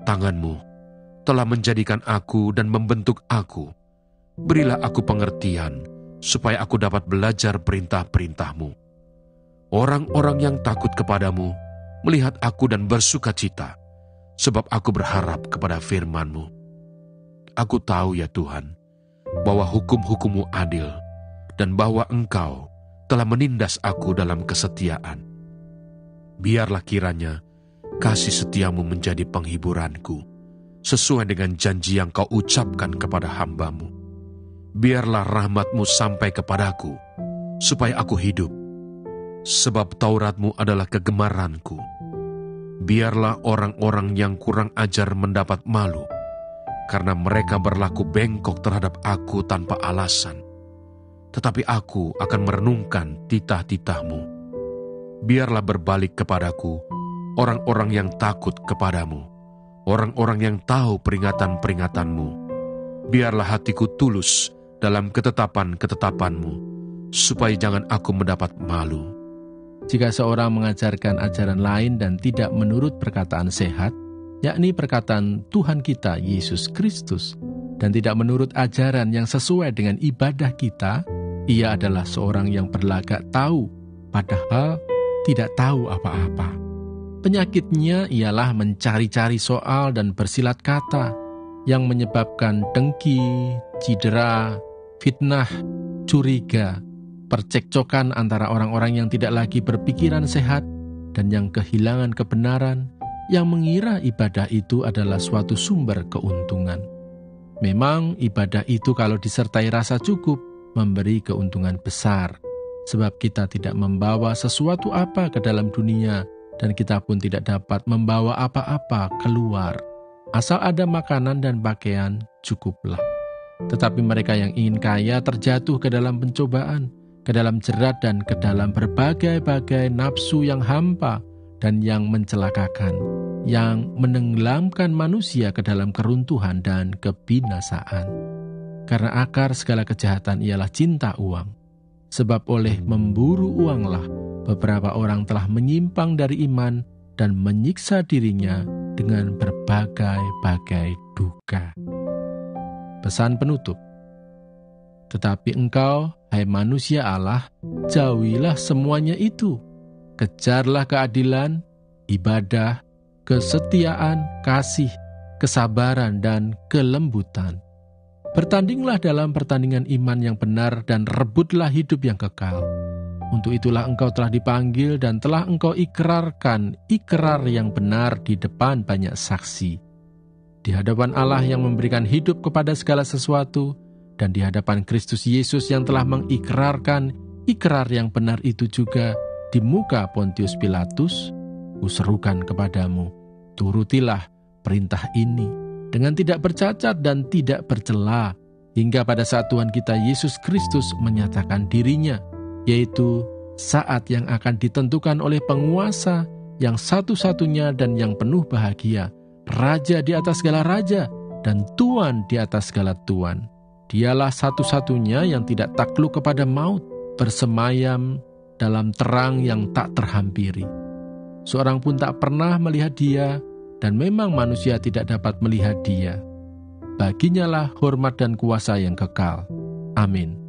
tangan-Mu telah menjadikan aku dan membentuk aku. Berilah aku pengertian, supaya aku dapat belajar perintah-perintah-Mu. Orang-orang yang takut kepadamu melihat aku dan bersuka cita, sebab aku berharap kepada firman-Mu. Aku tahu ya Tuhan, bahwa hukum-hukum-Mu adil, dan bahwa Engkau telah menindas aku dalam kesetiaan. Biarlah kiranya kasih setia-Mu menjadi penghiburanku, sesuai dengan janji yang Kau ucapkan kepada hamba-Mu. Biarlah rahmat-Mu sampai kepadaku, supaya aku hidup, sebab Taurat-Mu adalah kegemaranku. Biarlah orang-orang yang kurang ajar mendapat malu, karena mereka berlaku bengkok terhadap aku tanpa alasan. Tetapi aku akan merenungkan titah-titah-Mu. Biarlah berbalik kepadaku orang-orang yang takut kepadamu, orang-orang yang tahu peringatan-peringatan-Mu. Biarlah hatiku tulus dalam ketetapan-ketetapan-Mu, supaya jangan aku mendapat malu. Jika seorang mengajarkan ajaran lain dan tidak menurut perkataan sehat, yakni perkataan Tuhan kita Yesus Kristus, dan tidak menurut ajaran yang sesuai dengan ibadah kita, ia adalah seorang yang berlagak tahu, padahal tidak tahu apa-apa. Penyakitnya ialah mencari-cari soal dan bersilat kata, yang menyebabkan dengki, cedera, fitnah, curiga, percekcokan antara orang-orang yang tidak lagi berpikiran sehat dan yang kehilangan kebenaran, yang mengira ibadah itu adalah suatu sumber keuntungan. Memang ibadah itu kalau disertai rasa cukup, memberi keuntungan besar, sebab kita tidak membawa sesuatu apa ke dalam dunia, dan kita pun tidak dapat membawa apa-apa keluar. Asal ada makanan dan pakaian, cukuplah. Tetapi mereka yang ingin kaya terjatuh ke dalam pencobaan, ke dalam jerat dan ke dalam berbagai-bagai nafsu yang hampa dan yang mencelakakan, yang menenggelamkan manusia ke dalam keruntuhan dan kebinasaan. Karena akar segala kejahatan ialah cinta uang. Sebab oleh memburu uanglah beberapa orang telah menyimpang dari iman dan menyiksa dirinya dengan berbagai-bagai duka. Pesan penutup. Tetapi engkau, hai manusia Allah, jauhilah semuanya itu. Kejarlah keadilan, ibadah, kesetiaan, kasih, kesabaran, dan kelembutan. Bertandinglah dalam pertandingan iman yang benar dan rebutlah hidup yang kekal. Untuk itulah engkau telah dipanggil dan telah engkau ikrarkan ikrar yang benar di depan banyak saksi. Di hadapan Allah yang memberikan hidup kepada segala sesuatu, dan di hadapan Kristus Yesus yang telah mengikrarkan ikrar yang benar itu juga di muka Pontius Pilatus, kuserukan kepadamu, turutilah perintah ini dengan tidak bercacat dan tidak bercela, hingga pada saat Tuhan kita Yesus Kristus menyatakan dirinya, yaitu saat yang akan ditentukan oleh penguasa yang satu-satunya dan yang penuh bahagia, Raja di atas segala raja dan Tuan di atas segala tuan. Dialah satu-satunya yang tidak takluk kepada maut, bersemayam dalam terang yang tak terhampiri. Seorang pun tak pernah melihat dia, dan memang manusia tidak dapat melihat dia. Baginya lah hormat dan kuasa yang kekal. Amin.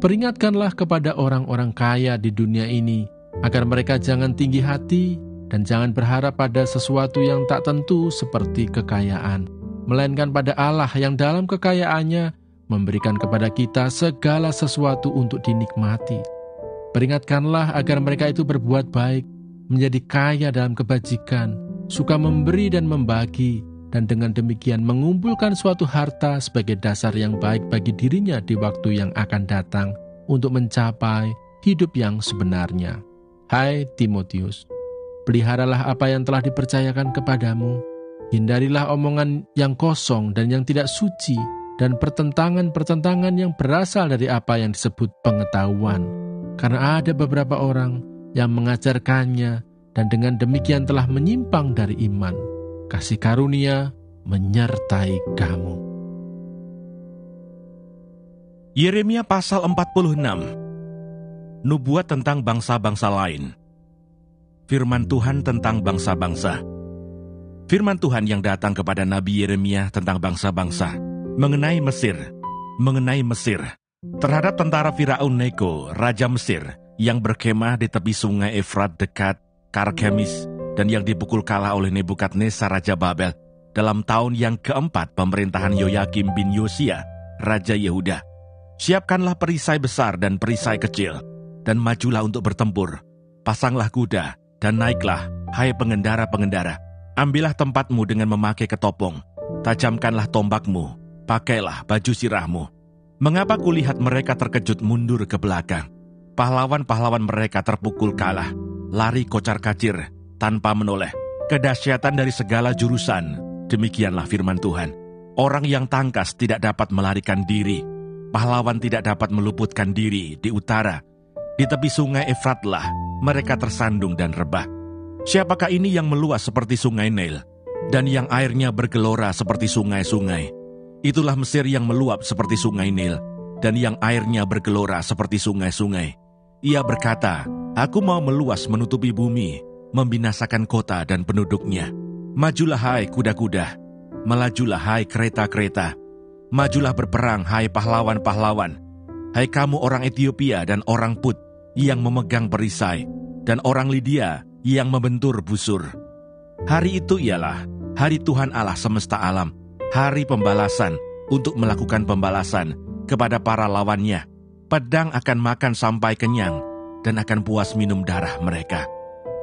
Peringatkanlah kepada orang-orang kaya di dunia ini, agar mereka jangan tinggi hati dan jangan berharap pada sesuatu yang tak tentu seperti kekayaan, melainkan pada Allah yang dalam kekayaannya memberikan kepada kita segala sesuatu untuk dinikmati. Peringatkanlah agar mereka itu berbuat baik, menjadi kaya dalam kebajikan, suka memberi dan membagi, dan dengan demikian mengumpulkan suatu harta sebagai dasar yang baik bagi dirinya di waktu yang akan datang untuk mencapai hidup yang sebenarnya. Hai Timotius, peliharalah apa yang telah dipercayakan kepadamu. Hindarilah omongan yang kosong dan yang tidak suci, dan pertentangan-pertentangan yang berasal dari apa yang disebut pengetahuan. Karena ada beberapa orang yang mengajarkannya, dan dengan demikian telah menyimpang dari iman. Kasih karunia menyertai kamu. Yeremia pasal 46. Nubuat tentang bangsa-bangsa lain. Firman Tuhan tentang bangsa-bangsa. Firman Tuhan yang datang kepada Nabi Yeremia tentang bangsa-bangsa, mengenai Mesir, terhadap tentara Firaun Neko, Raja Mesir, yang berkemah di tepi sungai Efrat dekat Karkemis, dan yang dipukul kalah oleh Nebukadnezar Raja Babel, dalam tahun yang keempat pemerintahan Yoyakim bin Yosia, Raja Yehuda. Siapkanlah perisai besar dan perisai kecil, dan majulah untuk bertempur. Pasanglah kuda, dan naiklah, hai pengendara-pengendara. Ambillah tempatmu dengan memakai ketopong. Tajamkanlah tombakmu, pakailah baju sirahmu. Mengapa kulihat mereka terkejut mundur ke belakang? Pahlawan-pahlawan mereka terpukul kalah, lari kocar-kacir, tanpa menoleh. Kedahsyatan dari segala jurusan, demikianlah firman Tuhan. Orang yang tangkas tidak dapat melarikan diri. Pahlawan tidak dapat meluputkan diri di utara. Di tepi sungai Efratlah, mereka tersandung dan rebah. Siapakah ini yang meluas seperti sungai Nil, dan yang airnya bergelora seperti sungai-sungai? Itulah Mesir yang meluap seperti sungai Nil, dan yang airnya bergelora seperti sungai-sungai. Ia berkata, aku mau meluas menutupi bumi, membinasakan kota dan penduduknya. Majulah hai kuda-kuda, melajulah hai kereta-kereta. Majulah berperang hai pahlawan-pahlawan. Hai kamu orang Ethiopia dan orang Put yang memegang perisai, dan orang Lydia yang membentur busur. Hari itu ialah hari Tuhan Allah semesta alam, hari pembalasan untuk melakukan pembalasan kepada para lawannya. Pedang akan makan sampai kenyang dan akan puas minum darah mereka.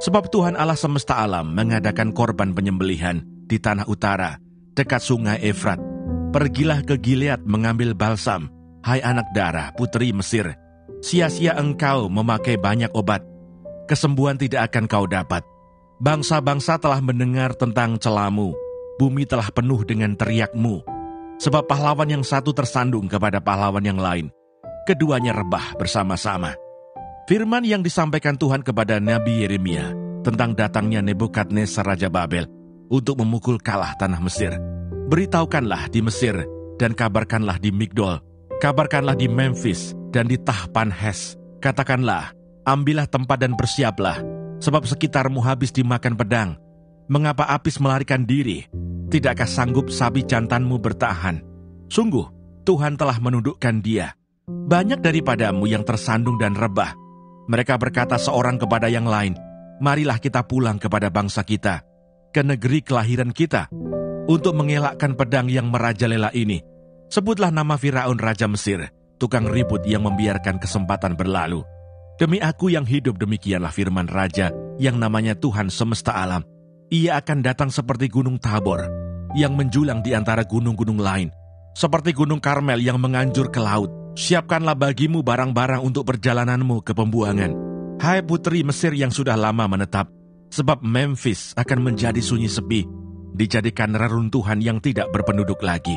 Sebab Tuhan Allah semesta alam mengadakan korban penyembelihan di tanah utara, dekat sungai Efrat. Pergilah ke Gilead mengambil balsam, hai anak darah putri Mesir. Sia-sia engkau memakai banyak obat, kesembuhan tidak akan kau dapat. Bangsa-bangsa telah mendengar tentang celamu, bumi telah penuh dengan teriakmu. Sebab pahlawan yang satu tersandung kepada pahlawan yang lain, keduanya rebah bersama-sama. Firman yang disampaikan Tuhan kepada Nabi Yeremia tentang datangnya Nebukadnezar Raja Babel untuk memukul kalah tanah Mesir. Beritahukanlah di Mesir dan kabarkanlah di Migdol, kabarkanlah di Memphis dan di Tahpanhes. Katakanlah, ambillah tempat dan bersiaplah, sebab sekitarmu habis dimakan pedang. Mengapa Apis melarikan diri? Tidakkah sanggup sapi jantanmu bertahan? Sungguh, Tuhan telah menundukkan dia. Banyak daripadamu yang tersandung dan rebah. Mereka berkata seorang kepada yang lain, marilah kita pulang kepada bangsa kita, ke negeri kelahiran kita, untuk mengelakkan pedang yang merajalela ini. Sebutlah nama Firaun Raja Mesir, tukang ribut yang membiarkan kesempatan berlalu. Demi aku yang hidup, demikianlah firman Raja yang namanya Tuhan semesta alam. Ia akan datang seperti gunung Tabor, yang menjulang di antara gunung-gunung lain. Seperti gunung Karmel yang menganjur ke laut. Siapkanlah bagimu barang-barang untuk perjalananmu ke pembuangan. Hai putri Mesir yang sudah lama menetap, sebab Memphis akan menjadi sunyi sepi, dijadikan reruntuhan yang tidak berpenduduk lagi.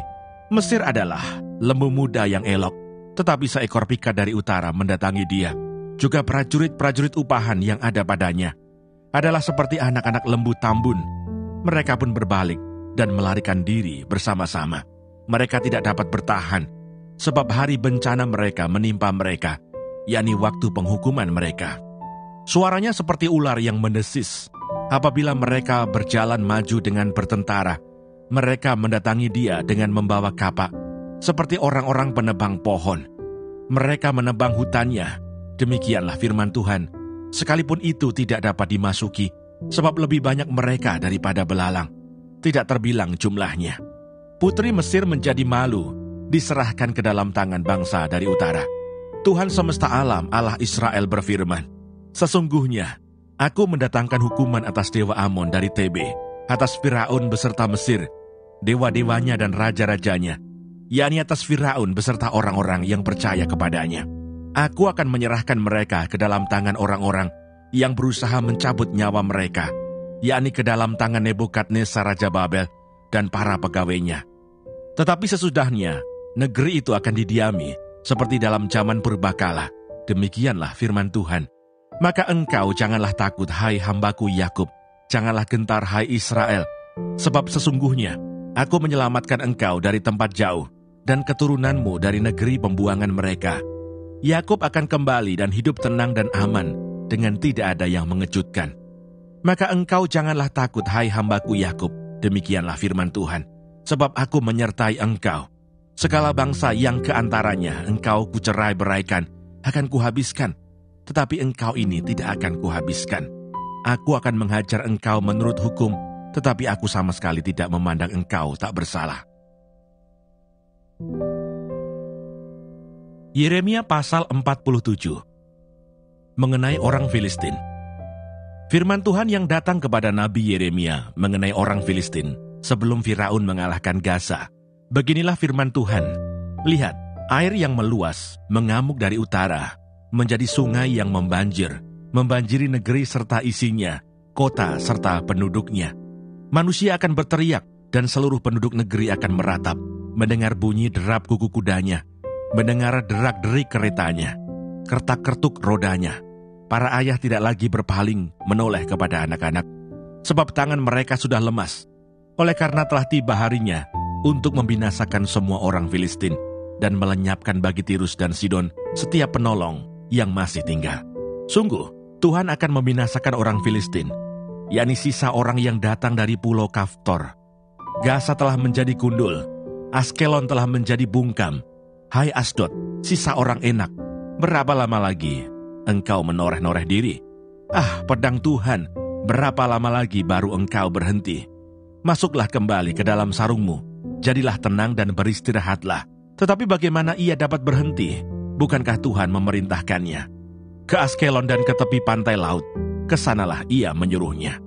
Mesir adalah lembu muda yang elok, tetapi seekor pika dari utara mendatangi dia. Juga prajurit-prajurit upahan yang ada padanya adalah seperti anak-anak lembu tambun. Mereka pun berbalik dan melarikan diri bersama-sama. Mereka tidak dapat bertahan, sebab hari bencana mereka menimpa mereka, yakni waktu penghukuman mereka. Suaranya seperti ular yang mendesis. Apabila mereka berjalan maju dengan bertentara, mereka mendatangi dia dengan membawa kapak, seperti orang-orang penebang pohon. Mereka menebang hutannya. Demikianlah firman Tuhan. Sekalipun itu tidak dapat dimasuki, sebab lebih banyak mereka daripada belalang. Tidak terbilang jumlahnya. Putri Mesir menjadi malu, diserahkan ke dalam tangan bangsa dari utara. Tuhan semesta alam, Allah Israel berfirman, sesungguhnya aku mendatangkan hukuman atas dewa Amon dari Tebe, atas Firaun beserta Mesir, dewa-dewanya dan raja-rajanya, yakni atas Firaun beserta orang-orang yang percaya kepadanya. Aku akan menyerahkan mereka ke dalam tangan orang-orang yang berusaha mencabut nyawa mereka, yakni ke dalam tangan Nebukadnezar Raja Babel dan para pegawainya. Tetapi sesudahnya, negeri itu akan didiami, seperti dalam zaman purbakala. Demikianlah firman Tuhan. Maka engkau janganlah takut, hai hambaku Yakub, janganlah gentar, hai Israel, sebab sesungguhnya aku menyelamatkan engkau dari tempat jauh, dan keturunanmu dari negeri pembuangan mereka. Yakub akan kembali dan hidup tenang dan aman, dengan tidak ada yang mengejutkan. Maka engkau janganlah takut, hai hambaku Yakub, demikianlah firman Tuhan, sebab aku menyertai engkau. Segala bangsa yang keantaranya engkau kucerai-beraikan, akan kuhabiskan. Tetapi engkau ini tidak akan kuhabiskan. Aku akan menghajar engkau menurut hukum, tetapi aku sama sekali tidak memandang engkau tak bersalah. Yeremia pasal 47. Mengenai orang Filistin. Firman Tuhan yang datang kepada Nabi Yeremia mengenai orang Filistin sebelum Firaun mengalahkan Gaza. Beginilah firman Tuhan. Lihat, air yang meluas mengamuk dari utara, menjadi sungai yang membanjiri negeri serta isinya, kota serta penduduknya. Manusia akan berteriak dan seluruh penduduk negeri akan meratap, mendengar bunyi derap kuku kudanya, mendengar derak-derik keretanya, kertak-kertuk rodanya. Para ayah tidak lagi berpaling menoleh kepada anak-anak, sebab tangan mereka sudah lemas. Oleh karena telah tiba harinya untuk membinasakan semua orang Filistin dan melenyapkan bagi Tirus dan Sidon setiap penolong yang masih tinggal. Sungguh, Tuhan akan membinasakan orang Filistin, yakni sisa orang yang datang dari pulau Kaftor. Gaza telah menjadi gundul, Askelon telah menjadi bungkam. Hai Asdod, sisa orang Enak, berapa lama lagi engkau menoreh-noreh diri? Ah, pedang Tuhan, berapa lama lagi baru engkau berhenti? Masuklah kembali ke dalam sarungmu, jadilah tenang dan beristirahatlah. Tetapi bagaimana ia dapat berhenti? Bukankah Tuhan memerintahkannya? Ke Askelon dan ke tepi pantai laut, kesanalah ia menyuruhnya.